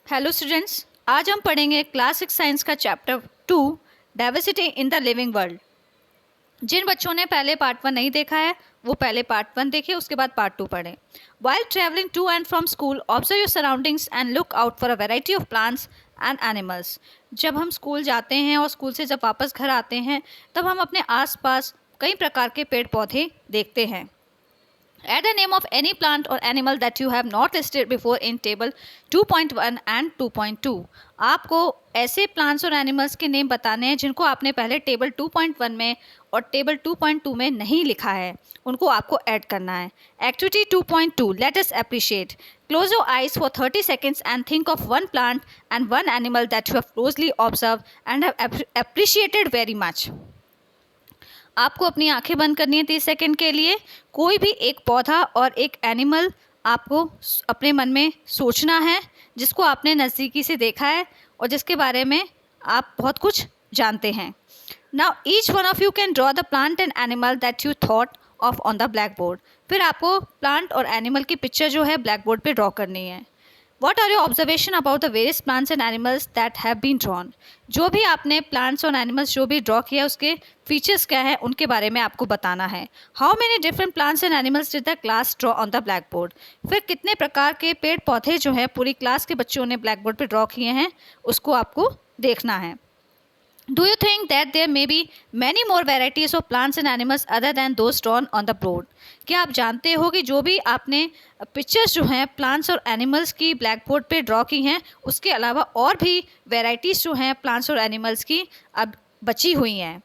Hello students, आज हम पढ़ेंगे क्लास 6 साइंस का chapter 2 diversity in the living world. जिन बच्चों ने पहले पार्ट 1 नहीं देखा है वो पहले पार्ट 1 देखें, उसके बाद पार्ट 2 पढ़ें। While travelling to and from school observe your surroundings and look out for a variety of plants and animals. जब हम स्कूल जाते हैं और स्कूल से जब वापस घर आते हैं तब हम अपने आसपास कई प्रकार के पेड़ पौधे देखते हैं। Add a name of any plant or animal that you have not listed before in table 2.1 and 2.2। आपको ऐसे प्लांट्स और एनिमल्स के नेम बताने हैं जिनको आपने पहले टेबल 2.1 में और टेबल 2.2 में नहीं लिखा है, उनको आपको ऐड करना है। Activity 2.2 let us appreciate. Close your eyes for 30 seconds and think of one plant and one animal that you have closely observed and have appreciated very much। आपको अपनी आंखें बंद करनी है 30 सेकंड के लिए। कोई भी एक पौधा और एक एनिमल आपको अपने मन में सोचना है जिसको आपने नज़दीकी से देखा है और जिसके बारे में आप बहुत कुछ जानते हैं। Now each one of you can draw the plant and animal that you thought of on the black board. फिर आपको प्लांट और एनिमल की पिक्चर जो है ब्लैक बोर्ड पर ड्रॉ करनी है। What are your observation about the various plants and animals that have been drawn? जो भी आपने प्लांट्स और एनिमल्स जो भी ड्रॉ किया उसके फीचर्स क्या है उनके बारे में आपको बताना है। How many different plants and animals did the class draw on the blackboard? फिर कितने प्रकार के पेड़ पौधे जो हैं पूरी क्लास के बच्चों ने ब्लैक बोर्ड पर ड्रॉ किए हैं उसको आपको देखना है। Do you think that there may be many more varieties of plants and animals other than those drawn on the board? क्या आप जानते हो कि जो भी आपने पिक्चर्स जो हैं प्लांट्स और एनिमल्स की ब्लैक बोर्ड पे ड्रॉ की हैं उसके अलावा और भी वेराइटीज़ जो हैं प्लांट्स और एनिमल्स की अब बची हुई हैं।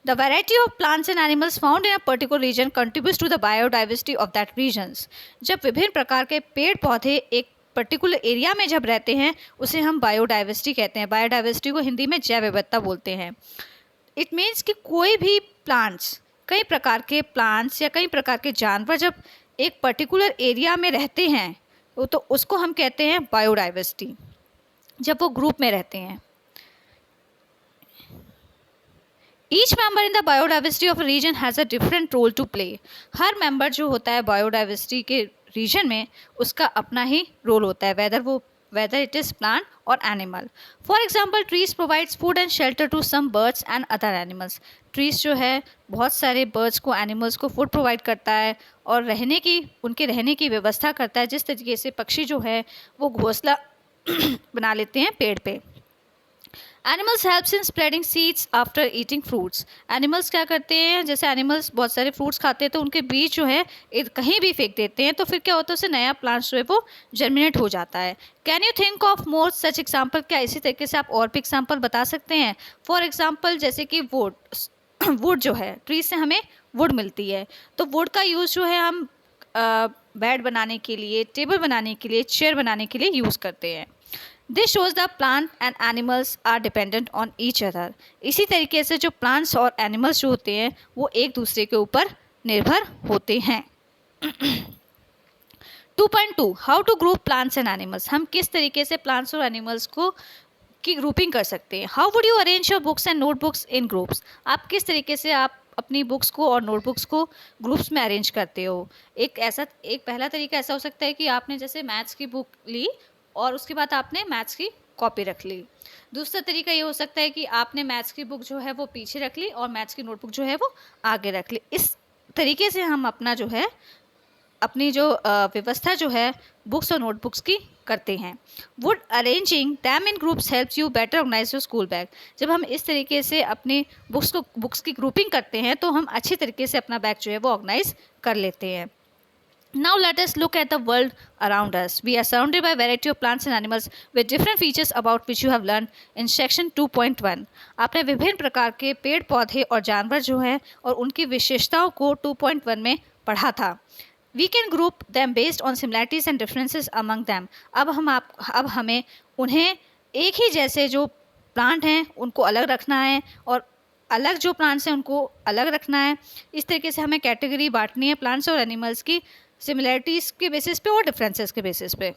The variety of plants and animals found in a particular region contributes to the biodiversity of that regions। जब विभिन्न प्रकार के पेड़ पौधे एक पर्टिकुलर एरिया में जब रहते हैं उसे हम बायोडाइवर्सिटी कहते हैं। बायोडाइवर्सिटी को हिंदी में जैव विविधता बोलते हैं। इट मीन्स कि कोई भी प्लांट्स, कई प्रकार के प्लांट्स या कई प्रकार के जानवर जब एक पर्टिकुलर एरिया में रहते हैं तो उसको हम कहते हैं बायोडाइवर्सिटी, जब वो ग्रुप में रहते हैं। Each member in the biodiversity of region has a different role to play. हर मेंबर जो होता है बायोडाइवर्सिटी के रीजन में उसका अपना ही रोल होता है, वेदर इट इज़ प्लांट और animal. For example trees provides food and shelter to some birds and other animals. Trees जो है बहुत सारे बर्ड्स को, एनिमल्स को फूड प्रोवाइड करता है और उनके रहने की व्यवस्था करता है। जिस तरीके से पक्षी जो है वो घोंसला बना लेते हैं पेड़ पे। Animals helps in spreading seeds after eating fruits. Animals क्या करते हैं, जैसे एनिमल्स बहुत सारे फ्रूट्स खाते हैं तो उनके बीज जो है कहीं भी फेंक देते हैं तो फिर क्या होता है उससे नया प्लांट्स जो है वो जर्मिनेट हो जाता है। Can you think of more such example? क्या इसी तरीके से आप और भी एग्जाम्पल बता सकते हैं? फॉर एग्जाम्पल जैसे कि वुड जो है, ट्री से हमें वुड मिलती है तो वुड का यूज़ जो है हम बेड बनाने के लिए, टेबल बनाने के लिए, चेयर बनाने के लिए यूज़ करते हैं। This shows the plant and animals are dependent on each other. इसी तरीके से जो प्लांट्स और एनिमल्स जो होते हैं वो एक दूसरे के ऊपर निर्भर होते हैं। 2.2 how to group plants and animals. हम किस तरीके से प्लांट्स और एनिमल्स की ग्रुपिंग कर सकते हैं। How would you arrange your books and notebooks in groups. आप किस तरीके से आप अपनी बुक्स को और नोटबुक्स को ग्रुप्स में अरेंज करते हो। एक पहला तरीका ऐसा हो सकता है कि आपने जैसे मैथ्स की बुक ली और उसके बाद आपने मैथ्स की कॉपी रख ली। दूसरा तरीका ये हो सकता है कि आपने मैथ्स की बुक जो है वो पीछे रख ली और मैथ्स की नोटबुक जो है वो आगे रख ली। इस तरीके से हम अपना जो है अपनी जो व्यवस्था जो है बुक्स और नोटबुक्स की करते हैं। Would arranging them in groups helps you better organise your school bag. जब हम इस तरीके से अपनी बुक्स की ग्रुपिंग करते हैं तो हम अच्छी तरीके से अपना बैग जो है वो ऑर्गेनाइज कर लेते हैं। Now let us look at the world around us. We are surrounded by a variety of plants and animals with different features about which you have learned in section 2.1। आपने विभिन्न प्रकार के पेड़ पौधे और जानवर जो हैं और उनकी विशेषताओं को 2.1 में पढ़ा था। We can group them based on similarities and differences among them। अब हमें उन्हें एक ही जैसे जो प्लांट हैं उनको अलग रखना है और अलग जो प्लांट्स हैं उनको अलग रखना है। इस तरीके से हमें कैटेगरी बांटनी है प्लांट्स और एनिमल्स की सिमिलैरिटीज़ के बेसिस पे और डिफरेंसेस के बेसिस पे।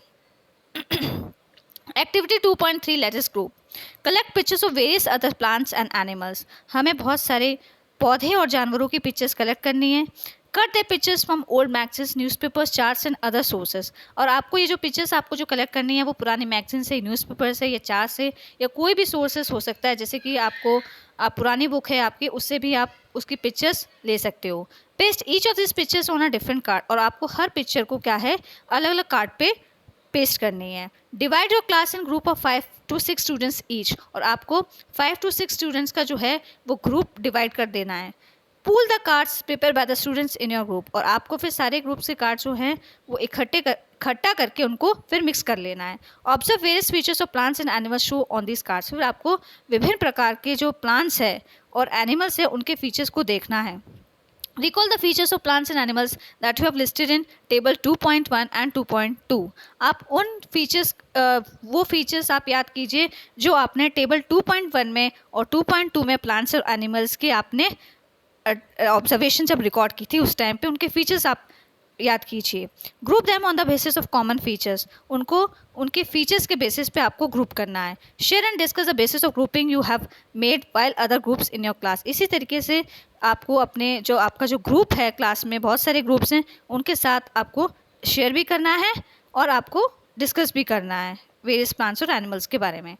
Activity 2.3 late us group. Collect pictures of various other plants and animals. हमें बहुत सारे पौधे और जानवरों की पिक्चर्स कलेक्ट करनी है। Cut the pictures from old magazines, newspapers, charts and other sources. और आपको ये जो पिक्चर्स आपको जो कलेक्ट करनी है वो पुरानी मैगजीन से, न्यूज़पेपर से या चार्ट से या कोई भी सोर्सेज हो सकता है, जैसे कि आपको आप पुरानी बुक है आपकी, उससे भी आप उसकी पिक्चर्स ले सकते हो। Paste each of this pictures on a different card, और आपको हर पिक्चर को क्या है अलग अलग कार्ड पे पेस्ट करनी है। Divide your class in group of 5 to 6 students each, और आपको 5 to 6 स्टूडेंट्स का जो है वो ग्रुप डिवाइड कर देना है। Pool the cards prepare by the students in your group, और आपको फिर सारे ग्रुप से कार्ड जो हैं वो इकट्ठा करके उनको फिर मिक्स कर लेना है। Observe various features of plants and animals show on this cards, फिर आपको विभिन्न प्रकार के जो प्लांट्स है और एनिमल्स है उनके फीचर्स को देखना है। Recall the features of plants and animals that you have listed in table 2.1 and 2.2. आप उन फीचर्स वो फीचर्स आप याद कीजिए जो आपने टेबल 2.1 में और 2.2 में प्लांट्स और एनिमल्स के आपने ऑब्जर्वेशन जब रिकॉर्ड की थी उस टाइम पे उनके फीचर्स आप याद कीजिए। Group them on the basis of common features, उनको उनके फीचर्स के बेसिस पे आपको ग्रुप करना है। Share and discuss the basis of grouping you have made while other groups in your class, इसी तरीके से आपको अपने जो आपका जो ग्रुप है क्लास में बहुत सारे ग्रुप्स हैं उनके साथ आपको शेयर भी करना है और आपको डिस्कस भी करना है वेरियस प्लांट्स और एनिमल्स के बारे में।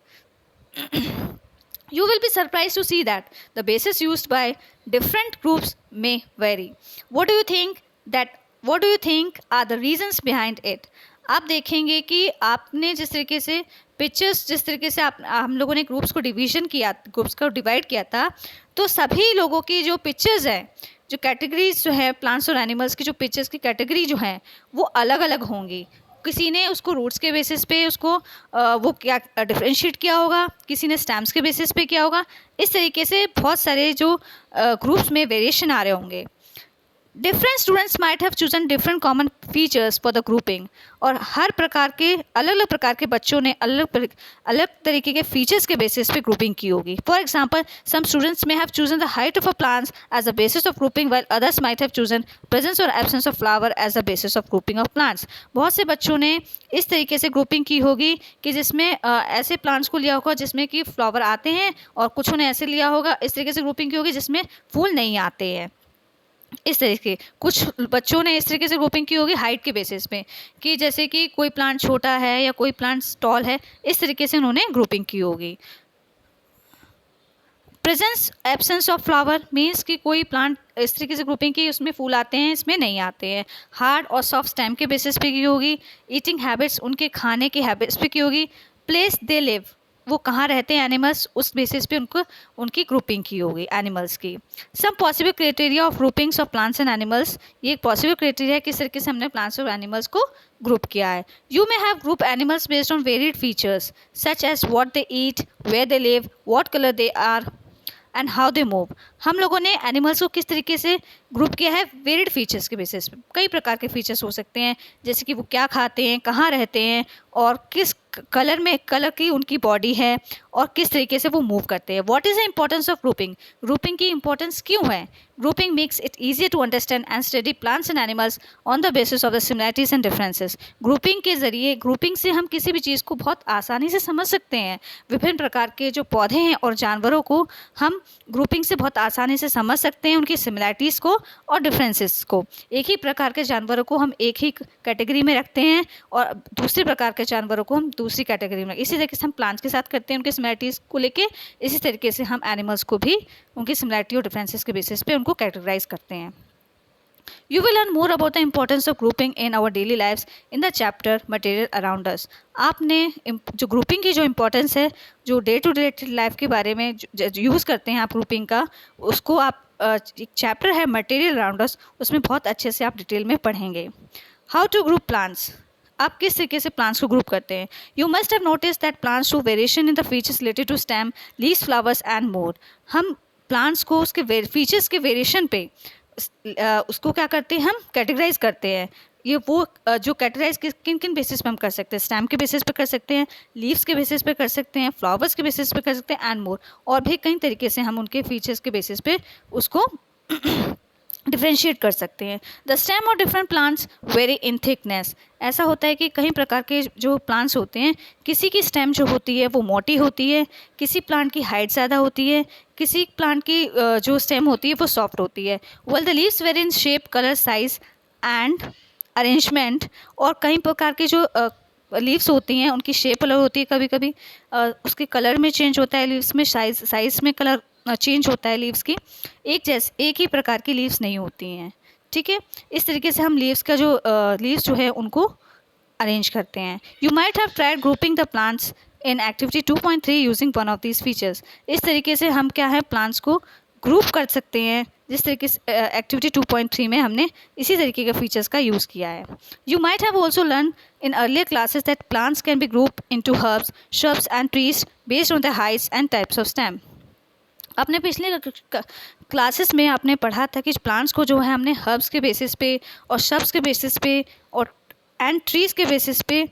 You will be surprised to see that the basis used by different groups may vary. What do you think are the reasons behind it? आप देखेंगे कि आपने जिस तरीके से पिक्चर्स, जिस तरीके से हम लोगों ने ग्रुप्स को डिवाइड किया था, तो सभी लोगों की जो पिक्चर्स हैं, जो कैटेगरीज जो है प्लांट्स और एनिमल्स की जो पिक्चर्स की कैटेगरी जो हैं वो अलग अलग होंगी। किसी ने उसको रूट्स के बेसिस पे उसको वो क्या डिफरेंशिएट किया होगा, किसी ने स्टैम्स के बेसिस पे किया होगा। इस तरीके से बहुत सारे जो ग्रुप्स में वेरिएशन आ रहे होंगे। Different students might have chosen different common features for the grouping, और हर प्रकार के अलग अलग प्रकार के बच्चों ने अलग तरीके के फीचर्स के बेसिस पे ग्रुपिंग की होगी। फॉर एग्जांपल सम स्टूडेंट्स में have chosen the height of a plants as a basis of grouping, while others might have chosen presence और absence of flower as a basis of grouping of plants. बहुत से बच्चों ने इस तरीके से grouping की होगी कि जिसमें ऐसे प्लांट्स को लिया होगा जिसमें कि फ्लावर आते हैं, और कुछों ने ऐसे लिया होगा इस तरीके से ग्रुपिंग की होगी जिसमें फूल नहीं आते हैं। इस तरीके कुछ बच्चों ने इस तरीके से ग्रुपिंग की होगी हाइट के बेसिस पे, कि जैसे कि कोई प्लांट छोटा है या कोई प्लांट टॉल है, इस तरीके से उन्होंने ग्रुपिंग की होगी। Presence absence of flower means कि कोई प्लांट इस तरीके से ग्रुपिंग की उसमें फूल आते हैं इसमें नहीं आते हैं। हार्ड और सॉफ्ट स्टेम के बेसिस पे की होगी। ईटिंग हैबिट्स उनके खाने की हैबिट्स पे की होगी। प्लेस दे लिव वो कहाँ रहते हैं एनिमल्स, उस बेसिस पे उनकी ग्रुपिंग की होगी एनिमल्स की। Some possible criteria of groupings of plants and animals, ये एक पॉसिबल क्राइटेरिया है किस तरीके से हमने प्लांट्स और एनिमल्स को ग्रुप किया है। You may have group animals based on varied features such as what they eat, where they live, what colour they are and how they move. हम लोगों ने एनिमल्स को किस तरीके से ग्रुप किया है वेरिड फीचर्स के बेसिस पे। कई प्रकार के फीचर्स हो सकते हैं, जैसे कि वो क्या खाते हैं, कहाँ रहते हैं, और किस कलर की उनकी बॉडी है, और किस तरीके से वो मूव करते हैं। What is the importance of grouping, grouping की इंपॉर्टेंस क्यों है। Grouping makes it easier to understand and study plants and animals on the basis of the similarities and differences. Grouping के जरिए, ग्रुपिंग से हम किसी भी चीज़ को बहुत आसानी से समझ सकते हैं। विभिन्न प्रकार के जो पौधे हैं और जानवरों को हम ग्रुपिंग से बहुत आसानी से समझ सकते हैं, उनकी सिमिलैरिटीज़ को और डिफरेंसेस को। एक ही प्रकार के जानवरों को हम एक ही कैटेगरी में रखते हैं और दूसरे प्रकार के जानवरों को हम दूसरी कैटेगरी में। इसी तरीके से हम प्लांट्स के साथ करते हैं उनकी सिमिलैरिटीज़ को लेके, इसी तरीके से हम एनिमल्स को भी उनकी सिमिलैरिटी और डिफरेंसेस के बेसिस पे उनको कैटेगराइज करते हैं। You will learn more about the importance of grouping in our daily lives in the chapter Material Around Us. आपने जो ग्रुपिंग की जो इम्पोर्टेंस है, जो डे टू डे लाइफ के बारे में यूज़ करते हैं आप ग्रुपिंग का, उसको आप एक चैप्टर है मटेरियल अराउंड अस, उसमें बहुत अच्छे से आप डिटेल में पढ़ेंगे। हाउ टू ग्रुप प्लांट्स, आप किस तरीके से प्लांट्स को ग्रुप करते हैं। You must have notice that plants show variation in the features related to stem, leaves, flowers and more. हम प्लांट्स को उसके फीचर्स के वेरिएशन पे उसको क्या करते हैं, हम कैटेगराइज करते हैं। ये वो जो कैटेगराइज किन किन बेसिस पे हम कर सकते हैं, स्टेम के बेसिस पे कर सकते हैं, लीव्स के बेसिस पे कर सकते हैं, फ्लावर्स के बेसिस पे कर सकते हैं एंड मोर, और भी कई तरीके से हम उनके फीचर्स के बेसिस पे उसको डिफ्रेंशिएट कर सकते हैं। The stem of different plants very in thickness. ऐसा होता है कि कई प्रकार के जो प्लांट्स होते हैं, किसी की स्टेम जो होती है वो मोटी होती है, किसी प्लांट की हाइट ज़्यादा होती है, किसी प्लांट की जो स्टेम होती है वो सॉफ्ट होती है। Well the leaves very in shape, colour, size and arrangement. और कई प्रकार के जो लीव्स होती हैं उनकी शेप अलग होती है, कभी कभी उसके कलर में चेंज होता है, लीव्स में साइज में कलर चेंज होता है लीव्स की। एक ही प्रकार की लीव्स नहीं होती हैं, ठीक है। इस तरीके से हम लीव्स जो है उनको अरेंज करते हैं। You might have tried grouping the plants in activity 2.3 using one of these features. इस तरीके से हम क्या है प्लांट्स को ग्रुप कर सकते हैं, जिस तरीके से एक्टिविटी 2.3 में हमने इसी तरीके के फीचर्स का यूज़ किया है। You might have also learn in earlier classes that plants can be grouped into herbs, shrubs and trees based on their heights and types of stem. अपने पिछले क्लासेस में आपने पढ़ा था कि प्लांट्स को जो है हमने हर्ब्स के बेसिस पे और शब्स के बेसिस पे और एंड ट्रीज़ के बेसिस पे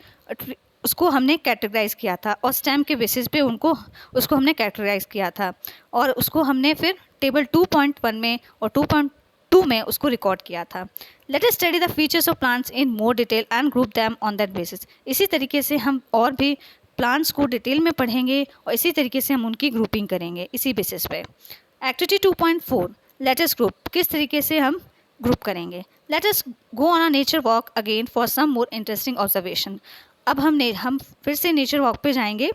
उसको हमने कैटेगराइज किया था, और स्टेम के बेसिस पे उसको हमने कैटेगराइज किया था, और उसको हमने फिर टेबल 2.1 में और 2.2 में उसको रिकॉर्ड किया था। Let us study the features of plants in more detail and group them on that basis. इसी तरीके से हम और भी प्लांट्स को डिटेल में पढ़ेंगे और इसी तरीके से हम उनकी ग्रुपिंग करेंगे इसी बेसिस पे। Activity 2.4 let us group. किस तरीके से हम ग्रुप करेंगे। Let us go on a nature walk again for some more interesting observation. अब हम फिर से नेचर वॉक पे जाएंगे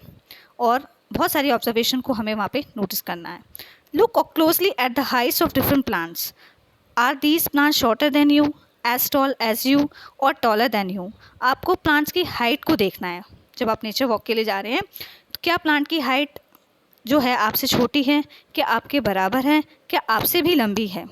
और बहुत सारी ऑब्जर्वेशन को हमें वहाँ पे नोटिस करना है। Look closely at the heights of different plants. Are these plants shorter than you, as tall as you और टॉलर देन यू। आपको प्लांट्स की हाइट को देखना है। जब आप नेचर वॉक के लिए जा रहे हैं तो क्या प्लांट की हाइट जो है आपसे छोटी है, क्या आपके बराबर है, क्या आपसे भी लंबी है।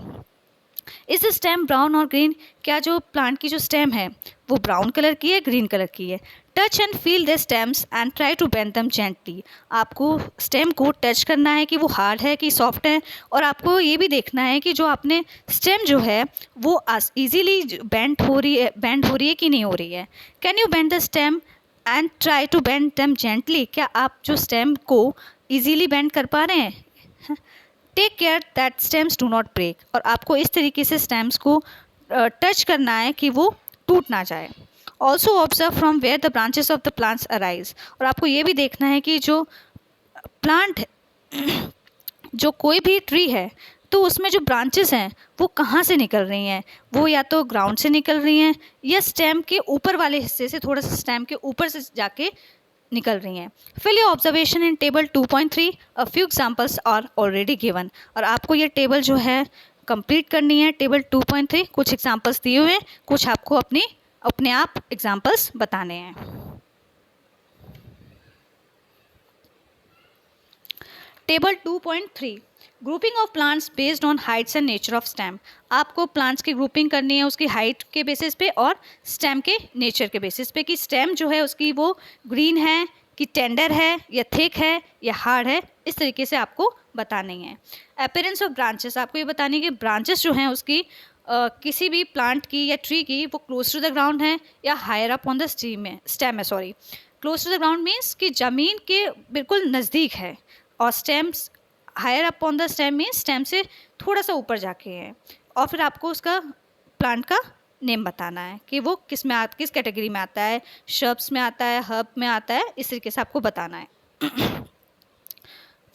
इज द स्टेम ब्राउन और ग्रीन। क्या जो प्लांट की जो स्टेम है वो ब्राउन कलर की है, ग्रीन कलर की है। Touch and feel the stems and try to bend them gently. आपको स्टेम को टच करना है कि वो हार्ड है कि सॉफ्ट है, और आपको ये भी देखना है कि जो आपने स्टेम जो है वो ईजीली बेंड हो रही है कि नहीं हो रही है। Can you bend the stem and try to bend them gently. क्या आप जो स्टेम को ईजीली बेंड कर पा रहे हैं। Take care that stems do not break. और आपको इस तरीके से स्टेम्स को टच करना है कि वो टूट ना जाए। Also observe from where the branches of the plants arise. और आपको ये भी देखना है कि जो प्लांट जो कोई भी ट्री है तो उसमें जो ब्रांचेस हैं वो कहाँ से निकल रही हैं। वो या तो ग्राउंड से निकल रही हैं या स्टेम के ऊपर वाले हिस्से से, थोड़ा सा स्टेम के ऊपर से जाके निकल रही हैं। Fill your observation in table 2.3। A few examples are already given. और आपको ये टेबल जो है कंप्लीट करनी है। टेबल 2.3 कुछ एग्जांपल्स दिए हुए हैं, कुछ आपको अपने आप एग्जांपल्स बताने हैं। Table 2.3 grouping of plants based on Heights and nature of stem. आपको प्लांट्स की ग्रुपिंग करनी है उसकी हाइट के बेसिस पे और स्टेम के नेचर के बेसिस पे, कि स्टेम जो है उसकी वो ग्रीन है कि टेंडर है या थिक है या हार्ड है। इस तरीके से आपको बतानी है। अपीयरेंस ऑफ ब्रांचेस, आपको ये बतानी है कि ब्रांचेस जो हैं उसकी किसी भी प्लांट की या ट्री की वो क्लोज टू द ग्राउंड है या higher up on the stem है। Sorry, close to the ground means कि ज़मीन के बिल्कुल नज़दीक है, और stems higher up on the stem means stem से थोड़ा सा ऊपर जाके है। और फिर आपको उसका प्लांट का नेम बताना है कि वो किस कैटेगरी में आता है, शर्ब्स में आता है, हर्ब में आता है। इस तरीके से आपको बताना है।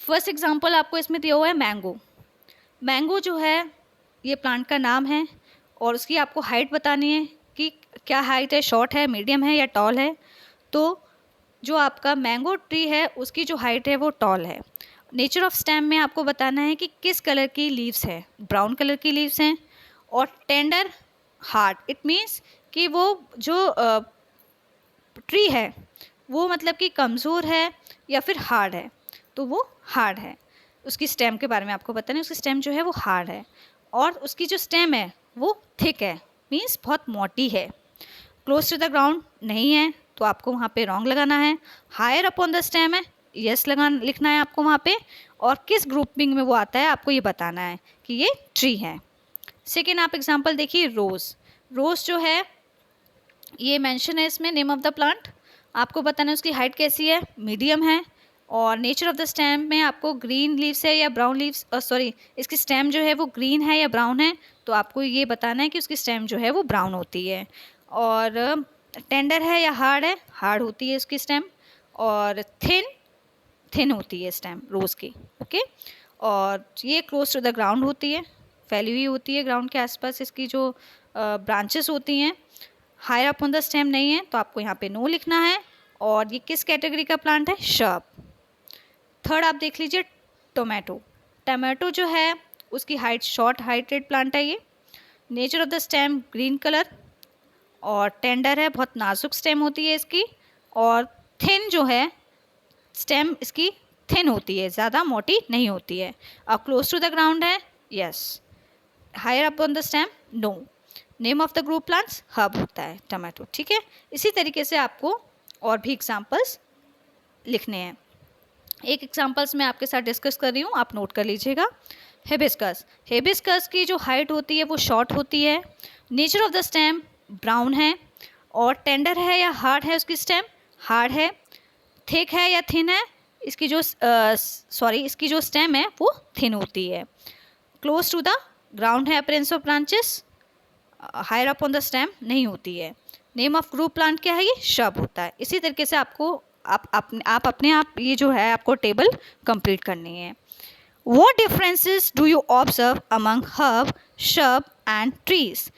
फर्स्ट एग्जांपल आपको इसमें दिया हुआ है मैंगो। मैंगो जो है ये प्लांट का नाम है, और उसकी आपको हाइट बतानी है कि क्या हाइट है, शॉर्ट है, मीडियम है या टॉल है। तो जो आपका मैंगो ट्री है उसकी जो हाइट है वो टॉल है। नेचर ऑफ स्टेम में आपको बताना है कि किस कलर की लीव्स है, ब्राउन कलर की लीव्स हैं, और टेंडर हार्ड, इट मीन्स कि वो जो ट्री है वो मतलब कि कमज़ोर है या फिर हार्ड है, तो वो हार्ड है। उसकी स्टेम के बारे में आपको बताना है, उसकी स्टेम जो है वो हार्ड है, और उसकी जो स्टेम है वो थिक है, मीन्स बहुत मोटी है। क्लोज टू द ग्राउंड नहीं है तो आपको वहाँ पे रॉन्ग लगाना है। हायर अपॉन द स्टेम है, यस लिखना है आपको वहाँ पे। और किस ग्रुपिंग में वो आता है आपको ये बताना है कि ये ट्री है। सेकेंड आप एग्जांपल देखिए, रोज़। रोज़ जो है ये मेंशन है इसमें, नेम ऑफ द प्लांट। आपको बताना है उसकी हाइट कैसी है, मीडियम है। और नेचर ऑफ द स्टेम में आपको ग्रीन लीव्स है या ब्राउन लीव्स, सॉरी इसकी स्टेम जो है वो ग्रीन है या ब्राउन है, तो आपको ये बताना है कि उसकी स्टेम जो है वो ब्राउन होती है। और टेंडर है या हार्ड है, हार्ड होती है उसकी स्टेम। और थिन होती है स्टेम रोज़ की, ओके। और ये क्लोज टू द ग्राउंड होती है, फैली हुई होती है ग्राउंड के आसपास इसकी जो ब्रांचेस होती हैं। Higher up on the stem नहीं है, तो आपको यहाँ पे नो लिखना है। और ये किस कैटेगरी का प्लांट है, श्रब। थर्ड आप देख लीजिए टोमेटो। टमाटो जो है उसकी हाइट शॉर्ट हाइटेड प्लांट है ये। Nature of the stem green colour और टेंडर है, बहुत नाजुक स्टेम होती है इसकी। और थिन जो है स्टेम इसकी थिन होती है, ज़्यादा मोटी नहीं होती है। और क्लोज टू द ग्राउंड है, yes. Higher up on the stem, no. Name of the group plants herb होता है टमाटो, ठीक है। इसी तरीके से आपको और भी एग्जांपल्स लिखने हैं। एक एग्जांपल्स मैं आपके साथ डिस्कस कर रही हूँ, आप नोट कर लीजिएगा। हिबिस्कस। हिबिस्कस की जो हाइट होती है वो शॉर्ट होती है। Nature of the stem brown है। और टेंडर है या हार्ड है उसकी स्टेम, हार्ड है। थिक है या थिन है, इसकी जो स्टेम है वो थिन होती है। क्लोज टू द ग्राउंड है, appearance of branches. Higher up on the stem नहीं होती है। नेम ऑफ ग्रुप प्लांट क्या है, ये श्रब होता है। इसी तरीके से आपको आप अपने आप ये जो है आपको टेबल कंप्लीट करनी है। What differences do you observe among herb, shrub and trees?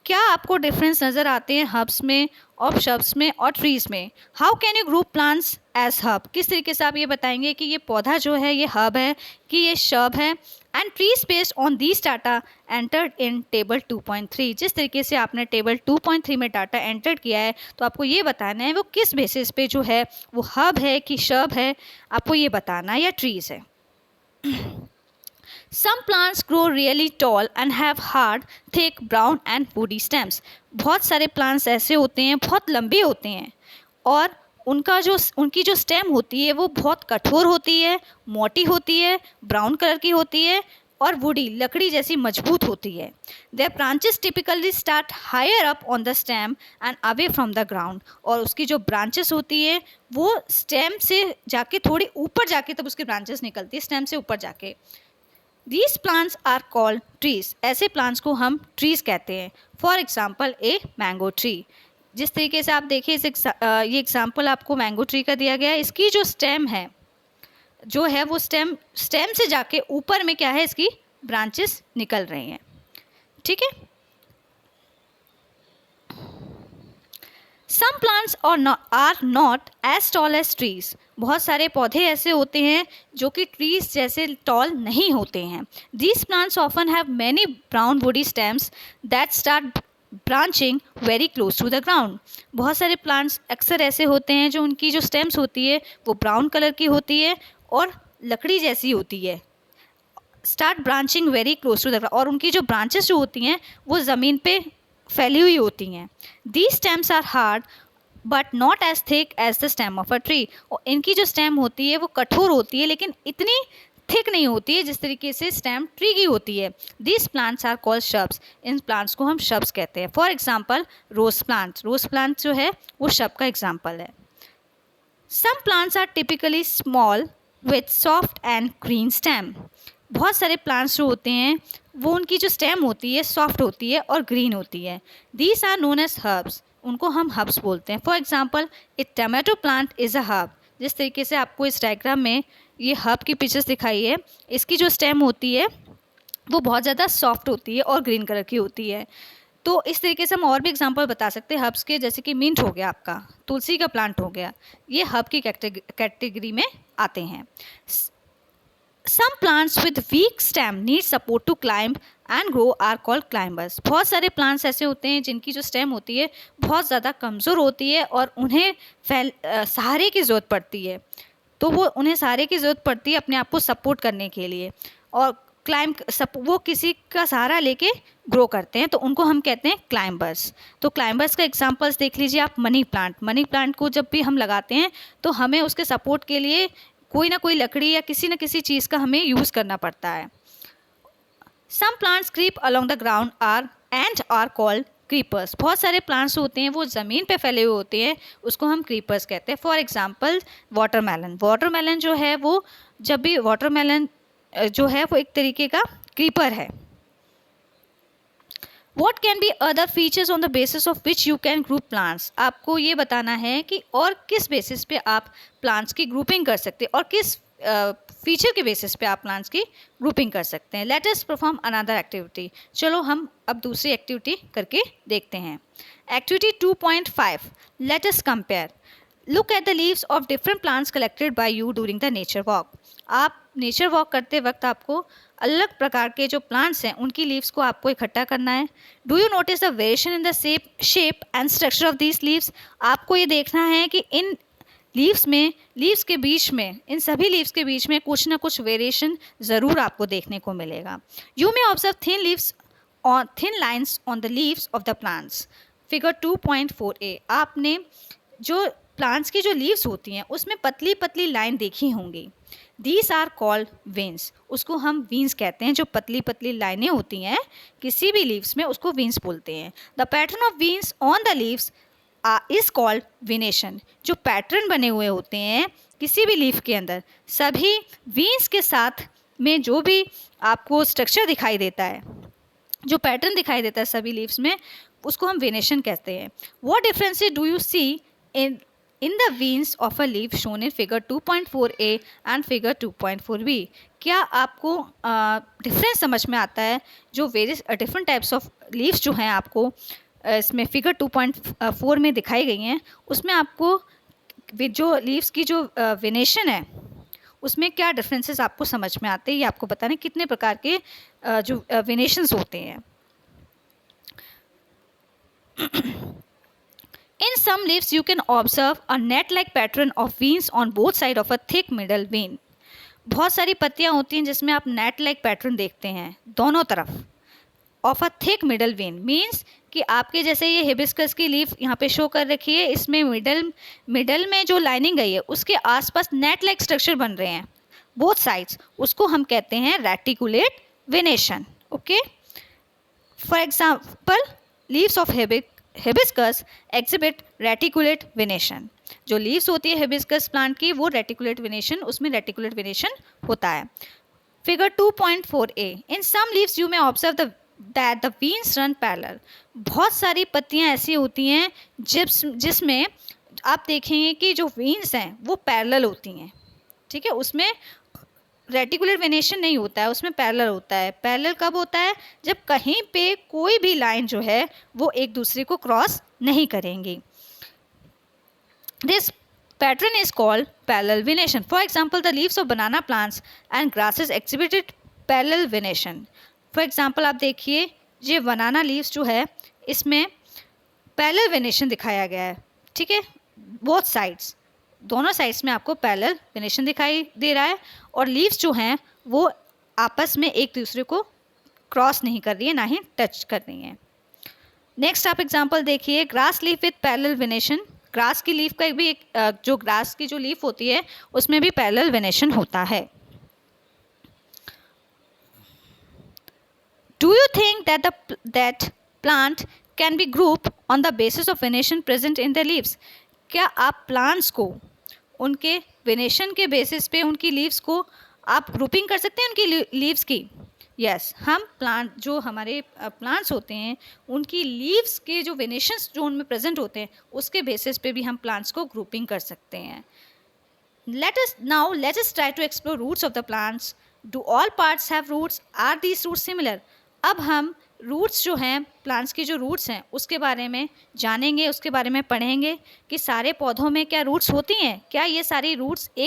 क्या आपको डिफरेंस नज़र आते हैं हर्ब्स में और शब्स में और ट्रीज़ में? How can you group plants as herb? किस तरीके से आप ये बताएंगे कि ये पौधा जो है ये हर्ब है कि ये शब है? And trees based on these data entered in table 2.3। जिस तरीके से आपने टेबल 2.3 में डाटा एंटर किया है, तो आपको ये बताना है वो किस बेसिस पे जो है वो हर्ब है कि शब है, आपको ये बताना है, या ट्रीज़ है। Some plants grow really tall and have hard, thick, brown and woody stems. बहुत सारे plants ऐसे होते हैं, बहुत लंबे होते हैं और उनकी जो स्टेम होती है वो बहुत कठोर होती है, मोटी होती है, ब्राउन कलर की होती है और वुडी लकड़ी जैसी मजबूत होती है। Their branches typically start higher up on the stem and away from the ground. और उसकी जो ब्रांचेस होती है वो स्टेम से जाके थोड़ी ऊपर जाके तब उसकी ब्रांचेस निकलती है, स्टेम से ऊपर जाके। These plants are called trees. ऐसे प्लांट्स को हम ट्रीज कहते हैं। For example a mango tree. जिस तरीके से आप देखिए ये एग्जाम्पल आपको मैंगो ट्री का दिया गया है। इसकी जो स्टेम है जो है वो स्टेम से जाके ऊपर में क्या है, इसकी ब्रांचेस निकल रही हैं, ठीक है। Some plants are not as tall as trees. बहुत सारे पौधे ऐसे होते हैं जो कि ट्रीज जैसे टॉल नहीं होते हैं। These plants often have many brown woody stems that start branching very close to the ground. बहुत सारे प्लांट्स अक्सर ऐसे होते हैं जो उनकी जो स्टेम्स होती है वो ब्राउन कलर की होती है और लकड़ी जैसी होती है। Start branching very close to the ground, और उनकी जो ब्रांचेस जो होती हैं वो ज़मीन पे फैली हुई होती हैं। These stems are hard but not as thick as the stem of a tree. और इनकी जो स्टेम होती है वो कठोर होती है लेकिन इतनी थिक नहीं होती है जिस तरीके से स्टेम ट्री की होती है। These plants are called shrubs. इन प्लांट्स को हम shrubs कहते हैं। For example rose plant. Rose plant जो है वो shrub का एग्जाम्पल है। Some plants are typically small with soft and green stem. बहुत सारे प्लांट्स जो होते हैं वो उनकी जो स्टेम होती है सॉफ्ट होती है और ग्रीन होती है। These are known as herbs. उनको हम हर्ब्स बोलते हैं। For example A tomato plant is a herb. जिस तरीके से आपको इस डायग्राम में ये हर्ब की पिक्चर्स दिखाई है, इसकी जो स्टेम होती है वो बहुत ज़्यादा सॉफ्ट होती है और ग्रीन कलर की होती है। तो इस तरीके से हम और भी एग्जांपल बता सकते हैं हर्ब्स के, जैसे कि मिंट हो गया, आपका तुलसी का प्लांट हो गया, ये हर्ब की कैटेगरी में आते हैं। Some plants with weak stem need support to climb and grow are called climbers. बहुत सारे प्लांट्स ऐसे होते हैं जिनकी जो स्टेम होती है बहुत ज़्यादा कमज़ोर होती है और उन्हें सहारे की ज़रूरत पड़ती है, तो उन्हें सहारे की ज़रूरत पड़ती है अपने आप को सपोर्ट करने के लिए, और वो किसी का सहारा लेके ग्रो करते हैं, तो उनको हम कहते हैं क्लाइंबर्स। तो क्लाइंबर्स का एग्जांपल्स देख लीजिए आप। मनी प्लांट को जब भी हम लगाते हैं तो हमें उसके सपोर्ट के लिए कोई ना कोई लकड़ी या किसी न किसी चीज़ का हमें यूज़ करना पड़ता है। Some plants creep along the ground are called creepers. बहुत सारे प्लांट्स होते हैं वो ज़मीन पे फैले हुए होते हैं, उसको हम क्रीपर्स कहते हैं। फॉर एग्जांपल वाटरमेलन जो है वो, जब भी वाटरमेलन जो है वो एक तरीके का क्रीपर है। What can be other features on the basis of which you can group plants? आपको ये बताना है कि और किस बेसिस पे आप प्लांट्स की ग्रुपिंग कर सकते हैं और किस फीचर के बेसिस पे आप प्लांट्स की ग्रुपिंग कर सकते हैं. Let us perform another activity. चलो हम अब दूसरी एक्टिविटी करके देखते हैं. Activity 2.5. Let us compare. Look at the leaves of different plants collected by you during the nature walk. आप नेचर वॉक करते वक्त आपको अलग प्रकार के जो प्लांट्स हैं उनकी लीव्स को आपको इकट्ठा करना है. Do you notice the variation in the shape and structure of these leaves. आपको ये देखना है कि इन लीव्स के बीच में, इन सभी लीव्स के बीच में कुछ ना कुछ वेरिएशन ज़रूर आपको देखने को मिलेगा. You may observe thin lines on the leaves of the plants. Figure 2.4a. आपने जो प्लांट्स की जो लीव्स होती हैं उसमें पतली पतली लाइन देखी होंगी. These are called veins. उसको हम वीन्स कहते हैं. जो पतली पतली लाइनें होती हैं किसी भी लीव्स में उसको वीन्स बोलते हैं. The pattern of veins on the leaves is called venation. जो पैटर्न बने हुए होते हैं किसी भी लीफ के अंदर, सभी वीन्स के साथ में जो भी आपको स्ट्रक्चर दिखाई देता है, जो पैटर्न दिखाई देता है सभी लीव्स में, उसको हम वेनेशन कहते हैं. What differences do you see in the veins of a leaf shown in figure 2.4a and figure 2.4b. क्या आपको डिफरेंस समझ में आता है? जो various different types of leaves जो हैं आपको इसमें फिगर 2.4 में दिखाई गई हैं, उसमें आपको जो लीव्स की जो वेनेशन है उसमें क्या डिफरेंसेस आपको समझ में आते हैं, ये आपको बताने कितने प्रकार के जो वेनेशंस होते हैं. In some leaves you can observe a net-like pattern of veins on both sides of a thick middle vein. बहुत सारी पत्तियां होती हैं जिसमें आप net-like pattern देखते हैं दोनों तरफ. Of a thick middle vein means कि आपके जैसे ये हिबिस्कस की लीफ यहाँ पे शो कर रखी है, इसमें मिडल में जो लाइनिंग गई है उसके आसपास net-like स्ट्रक्चर बन रहे हैं both sides. उसको हम कहते हैं reticulate venation. Okay. For example leaves of hibiscus exhibit reticulate venation. जो लीव्स होती है हिबिस्कस प्लांट की वो रेटिकुलेट वेनेशन, उसमें रेटिकुलेट वेनेशन होता है. Figure 2.4a. In some leaves you may observe that the veins run parallel. बहुत सारी पत्तियां ऐसी होती हैं जिसमें आप देखेंगे कि जो वीन्स हैं वो पैरेलल होती हैं. ठीक है, उसमें रेटिकुलर वेनेशन नहीं होता है, उसमें पैरेलल होता है. पैरेलल कब होता है? जब कहीं पे कोई भी लाइन जो है वो एक दूसरे को क्रॉस नहीं करेंगी. This pattern is called parallel venation. For example the leaves of banana plants and grasses exhibited parallel venation. For example आप देखिए ये बनाना लीव्स जो है इसमें पैरेलल वेनेशन दिखाया गया है. ठीक है, बोथ साइड्स, दोनों साइड्स में आपको पैरेलल वेनेशन दिखाई दे रहा है और लीव्स जो हैं वो आपस में एक दूसरे को क्रॉस नहीं कर रही है, ना ही टच कर रही हैं. नेक्स्ट आप एग्जांपल देखिए, grass leaf with parallel venation. Grass की लीफ का भी एक जो ग्रास की जो लीफ होती है उसमें भी पैरेलल वेनेशन होता है. Do you think that plant can be group on the basis of venation present in the leaves. क्या आप प्लांट्स को उनके वेनेशन के बेसिस पे उनकी लीव्स को आप ग्रुपिंग कर सकते हैं उनकी लीव्स की? यस, हम प्लांट जो हमारे प्लांट्स होते हैं उनकी लीव्स के जो वेनेशंस जो उनमें प्रेजेंट होते हैं उसके बेसिस पे भी हम प्लांट्स को ग्रुपिंग कर सकते हैं. let us try to explore roots of the plants. Do all parts have roots? Are these roots similar? अब हम रूट्स जो हैं, प्लांट्स की जो रूट्स हैं उसके बारे में जानेंगे, उसके बारे में पढ़ेंगे कि सारे पौधों में क्या रूट्स होती हैं, क्या ये सारी रूट्स एक